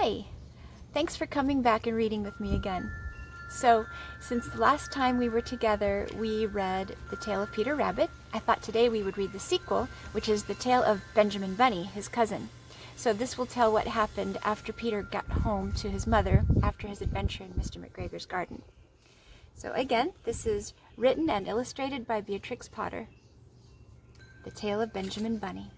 Hi! Thanks for coming back and reading with me again. So, since the last time we were together, we read The Tale of Peter Rabbit. I thought today we would read the sequel, which is The Tale of Benjamin Bunny, his cousin. So this will tell what happened after Peter got home to his mother after his adventure in Mr. McGregor's garden. So again, this is written and illustrated by Beatrix Potter. The Tale of Benjamin Bunny.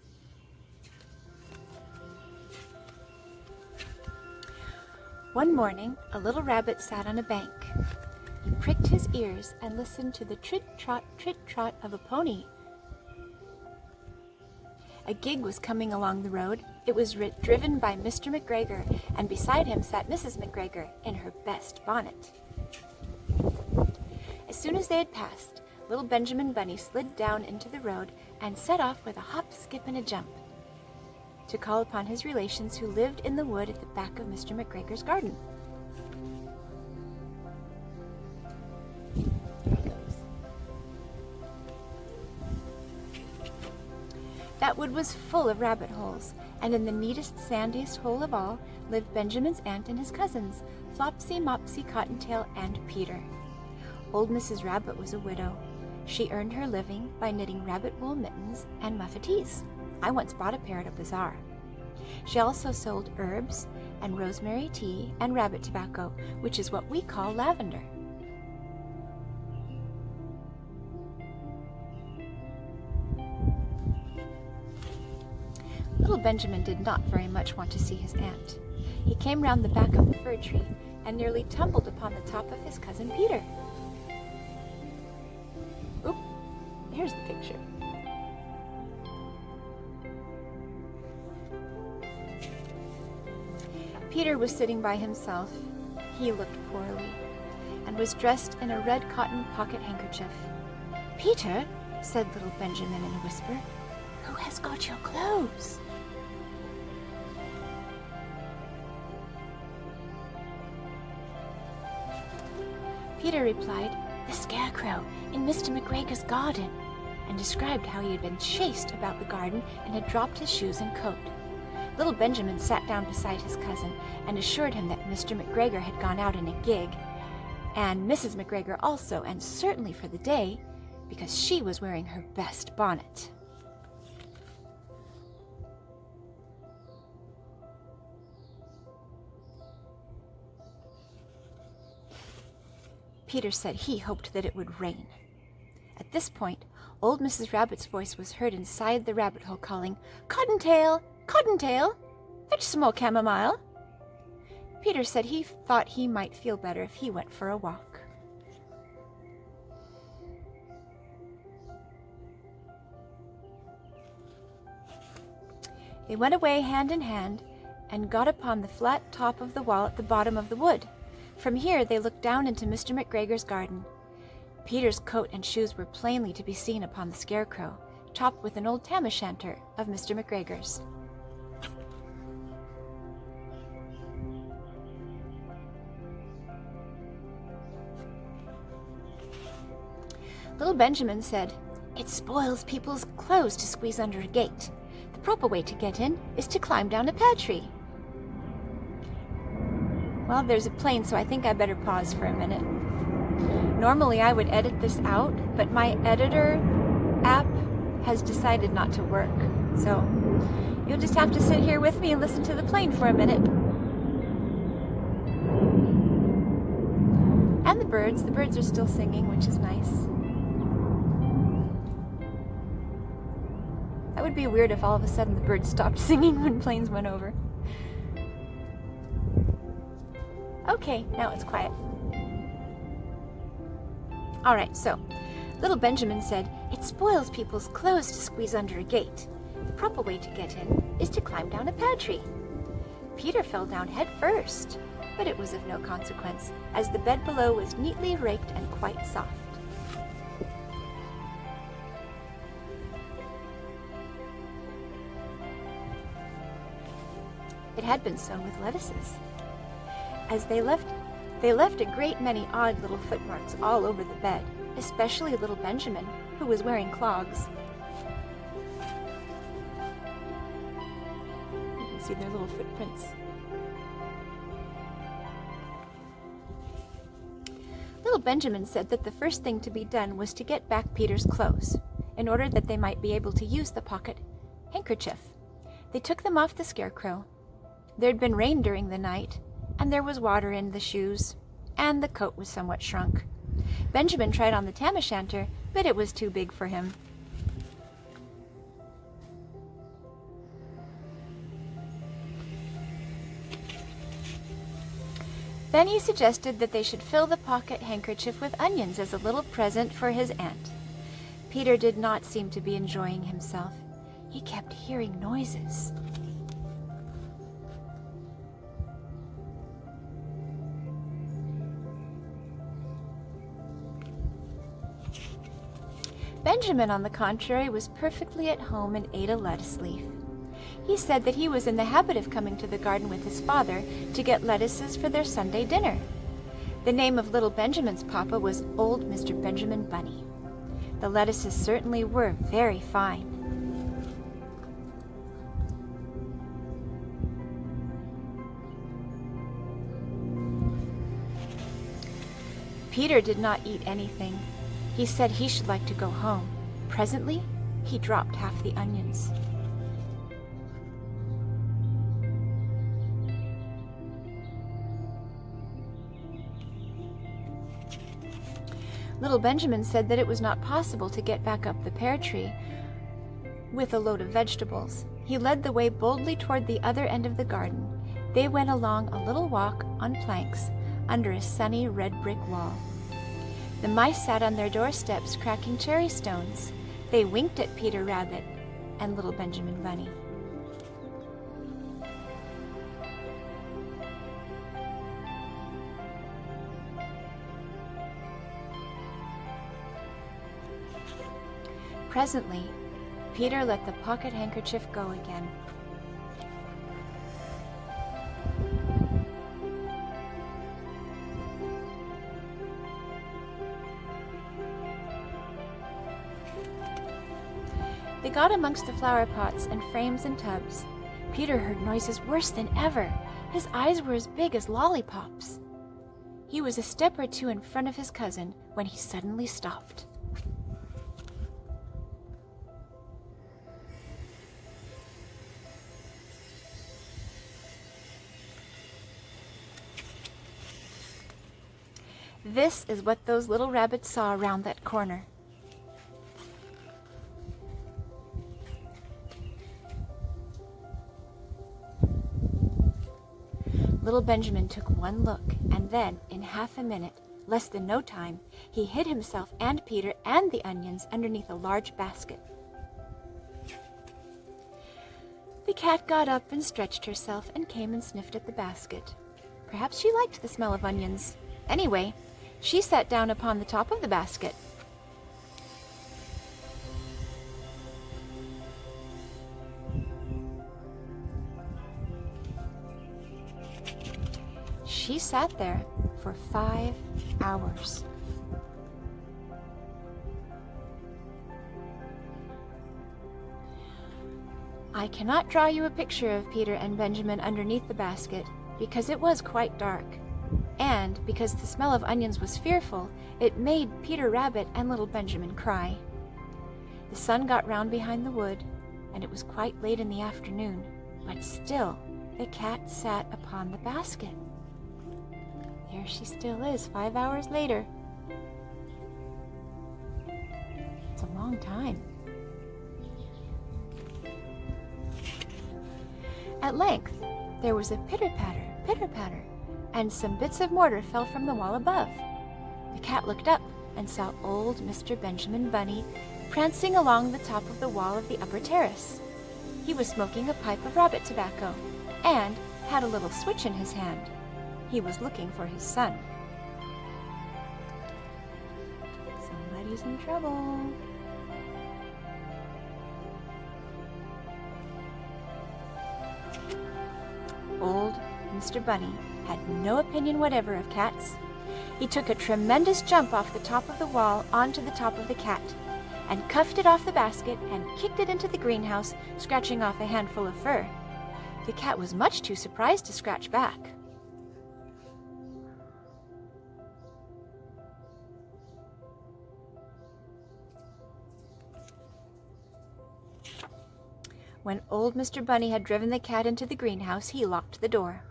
One morning, a little rabbit sat on a bank. He pricked his ears and listened to the trit-trot of a pony. A gig was coming along the road. It was driven by Mr. McGregor, and beside him sat Mrs. McGregor in her best bonnet. As soon as they had passed, little Benjamin Bunny slid down into the road and set off with a hop, skip, and a jump to call upon his relations who lived in the wood at the back of Mr. McGregor's garden. There he goes. That wood was full of rabbit holes, and in the neatest, sandiest hole of all lived Benjamin's aunt and his cousins, Flopsy, Mopsy, Cottontail, and Peter. Old Mrs. Rabbit was a widow. She earned her living by knitting rabbit wool mittens and muffetees. I once bought a pair at a bazaar. She also sold herbs and rosemary tea and rabbit tobacco, which is what we call lavender. Little Benjamin did not very much want to see his aunt. He came round the back of the fir tree and nearly tumbled upon the top of his cousin Peter. Oop, here's the picture. Peter was sitting by himself. He looked poorly and was dressed in a red cotton pocket handkerchief. "Peter," said little Benjamin in a whisper, "who has got your clothes?" Peter replied, "The scarecrow in Mr. McGregor's garden," and described how he had been chased about the garden and had dropped his shoes and coat. Little Benjamin sat down beside his cousin and assured him that Mr. McGregor had gone out in a gig, and Mrs. McGregor also, and certainly for the day, because she was wearing her best bonnet. Peter said he hoped that it would rain. At this point, old Mrs. Rabbit's voice was heard inside the rabbit hole calling, "Cottontail! Cottontail! Fetch some more chamomile!" Peter said he thought he might feel better if he went for a walk. They went away hand in hand and got upon the flat top of the wall at the bottom of the wood. From here they looked down into Mr. McGregor's garden. Peter's coat and shoes were plainly to be seen upon the scarecrow, topped with an old tam-o'-shanter of Mr. McGregor's. Little Benjamin said, "It spoils people's clothes to squeeze under a gate. The proper way to get in is to climb down a pear tree." Well, there's a plane, so I think I better pause for a minute. Normally I would edit this out, but my editor app has decided not to work. So you'll just have to sit here with me and listen to the plane for a minute. And the birds are still singing, which is nice. That would be weird if all of a sudden the birds stopped singing when planes went over. Okay, now it's quiet. All right, so little Benjamin said, "It spoils people's clothes to squeeze under a gate. The proper way to get in is to climb down a pear tree." Peter fell down head first, but it was of no consequence, as the bed below was neatly raked and quite soft. It had been sown with lettuces. As they left a great many odd little footmarks all over the bed, especially little Benjamin, who was wearing clogs. You can see their little footprints. Little Benjamin said that the first thing to be done was to get back Peter's clothes, in order that they might be able to use the pocket handkerchief. They took them off the scarecrow. There'd been rain during the night, and there was water in the shoes, and the coat was somewhat shrunk. Benjamin tried on the tam-o'-shanter, but it was too big for him. Then he suggested that they should fill the pocket handkerchief with onions as a little present for his aunt. Peter did not seem to be enjoying himself. He kept hearing noises. Benjamin, on the contrary, was perfectly at home and ate a lettuce leaf. He said that he was in the habit of coming to the garden with his father to get lettuces for their Sunday dinner. The name of little Benjamin's papa was Old Mr. Benjamin Bunny. The lettuces certainly were very fine. Peter did not eat anything. He said he should like to go home. Presently, he dropped half the onions. Little Benjamin said that it was not possible to get back up the pear tree with a load of vegetables. He led the way boldly toward the other end of the garden. They went along a little walk on planks under a sunny red brick wall. The mice sat on their doorsteps cracking cherry stones. They winked at Peter Rabbit and Little Benjamin Bunny. Presently, Peter let the pocket handkerchief go again. They got amongst the flower pots and frames and tubs. Peter heard noises worse than ever. His eyes were as big as lollipops. He was a step or two in front of his cousin when he suddenly stopped. This is what those little rabbits saw around that corner. Little Benjamin took one look, and then, in half a minute, less than no time, he hid himself and Peter and the onions underneath a large basket. The cat got up and stretched herself and came and sniffed at the basket. Perhaps she liked the smell of onions. Anyway, she sat down upon the top of the basket. She sat there for 5 hours. I cannot draw you a picture of Peter and Benjamin underneath the basket because it was quite dark. And because the smell of onions was fearful, it made Peter Rabbit and Little Benjamin cry. The sun got round behind the wood, and it was quite late in the afternoon, but still the cat sat upon the basket. There she still is 5 hours later. It's a long time. At length, there was a pitter-patter, pitter-patter, and some bits of mortar fell from the wall above. The cat looked up and saw old Mr. Benjamin Bunny prancing along the top of the wall of the upper terrace. He was smoking a pipe of rabbit tobacco and had a little switch in his hand. He was looking for his son. Somebody's in trouble. Old Mr. Bunny had no opinion whatever of cats. He took a tremendous jump off the top of the wall onto the top of the cat, and cuffed it off the basket and kicked it into the greenhouse, scratching off a handful of fur. The cat was much too surprised to scratch back. When old Mr. Bunny had driven the cat into the greenhouse, he locked the door.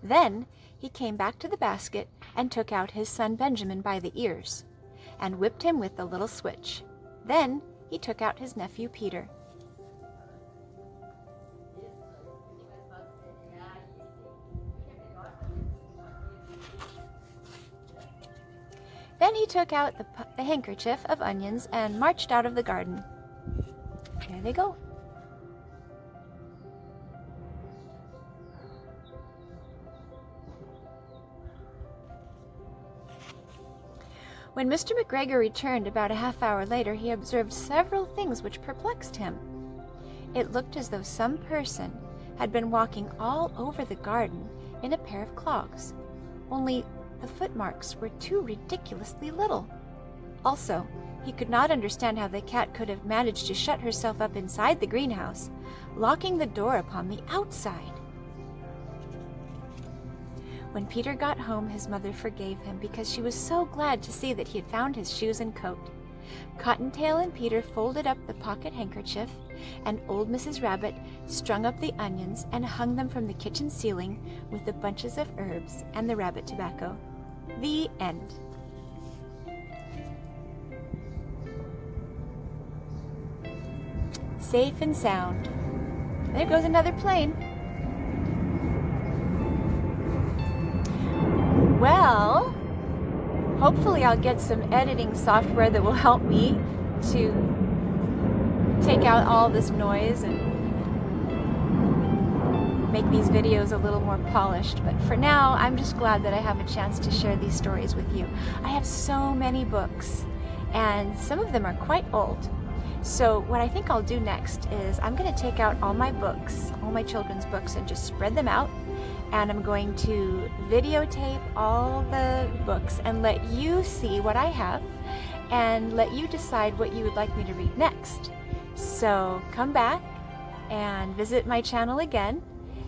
Then he came back to the basket and took out his son Benjamin by the ears and whipped him with the little switch. Then he took out his nephew Peter. Then he took out the handkerchief of onions and marched out of the garden. There they go. When Mr. McGregor returned about a half hour later, he observed several things which perplexed him. It looked as though some person had been walking all over the garden in a pair of clogs, only the footmarks were too ridiculously little. Also, he could not understand how the cat could have managed to shut herself up inside the greenhouse, locking the door upon the outside. When Peter got home, his mother forgave him because she was so glad to see that he had found his shoes and coat. Cottontail and Peter folded up the pocket handkerchief, and old Mrs. Rabbit strung up the onions and hung them from the kitchen ceiling with the bunches of herbs and the rabbit tobacco. The end. Safe and sound. There goes another plane. Well, hopefully I'll get some editing software that will help me to take out all this noise and make these videos a little more polished. But for now, I'm just glad that I have a chance to share these stories with you. I have so many books, and some of them are quite old. So what I think I'll do next is I'm going to take out all my books, all my children's books, and just spread them out. And I'm going to videotape all the books and let you see what I have and let you decide what you would like me to read next. So come back and visit my channel again,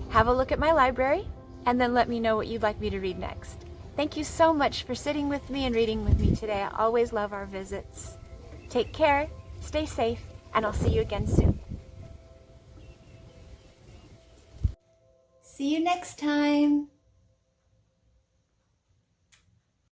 have a look at my library, and then let me know what you'd like me to read next. Thank you so much for sitting with me and reading with me today. I always love our visits. Take care, stay safe, and I'll see you again soon. See you next time.